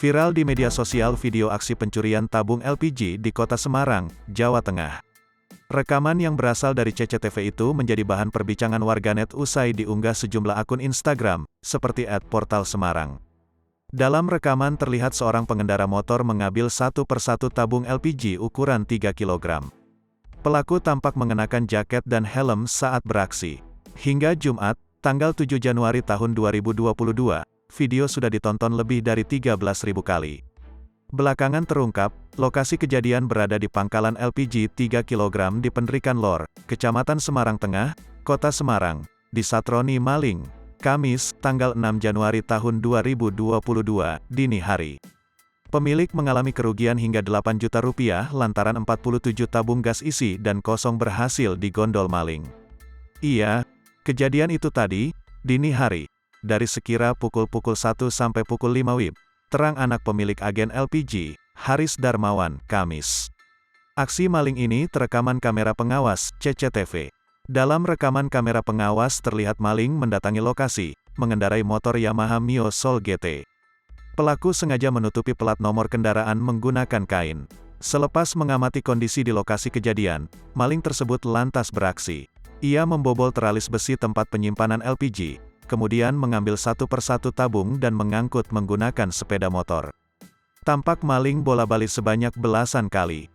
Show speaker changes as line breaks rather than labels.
Viral di media sosial video aksi pencurian tabung LPG di kota Semarang, Jawa Tengah. Rekaman yang berasal dari CCTV itu menjadi bahan perbincangan warganet usai diunggah sejumlah akun Instagram, seperti @portalsemarang. Dalam rekaman terlihat seorang pengendara motor mengambil satu persatu tabung LPG ukuran 3 kg. Pelaku tampak mengenakan jaket dan helm saat beraksi. Hingga Jumat, tanggal 7 Januari tahun 2022, video sudah ditonton lebih dari 13.000 kali. Belakangan terungkap, lokasi kejadian berada di pangkalan LPG 3 kg di Penrikan Lor, Kecamatan Semarang Tengah, Kota Semarang, disatroni maling, Kamis, tanggal 6 Januari tahun 2022, dini hari. Pemilik mengalami kerugian hingga 8 juta rupiah lantaran 47 tabung gas isi dan kosong berhasil digondol maling. Kejadian itu tadi, dini hari, dari sekira pukul 1 sampai pukul 5 WIB, terang anak pemilik agen LPG, Haris Darmawan, Kamis. Aksi maling ini terekaman kamera pengawas, CCTV. Dalam rekaman kamera pengawas terlihat maling mendatangi lokasi, mengendarai motor Yamaha Mio Soul GT. Pelaku sengaja menutupi plat nomor kendaraan menggunakan kain. Selepas mengamati kondisi di lokasi kejadian, maling tersebut lantas beraksi. Ia membobol teralis besi tempat penyimpanan LPG, kemudian mengambil satu persatu tabung dan mengangkut menggunakan sepeda motor. Tampak maling bola-balik sebanyak belasan kali.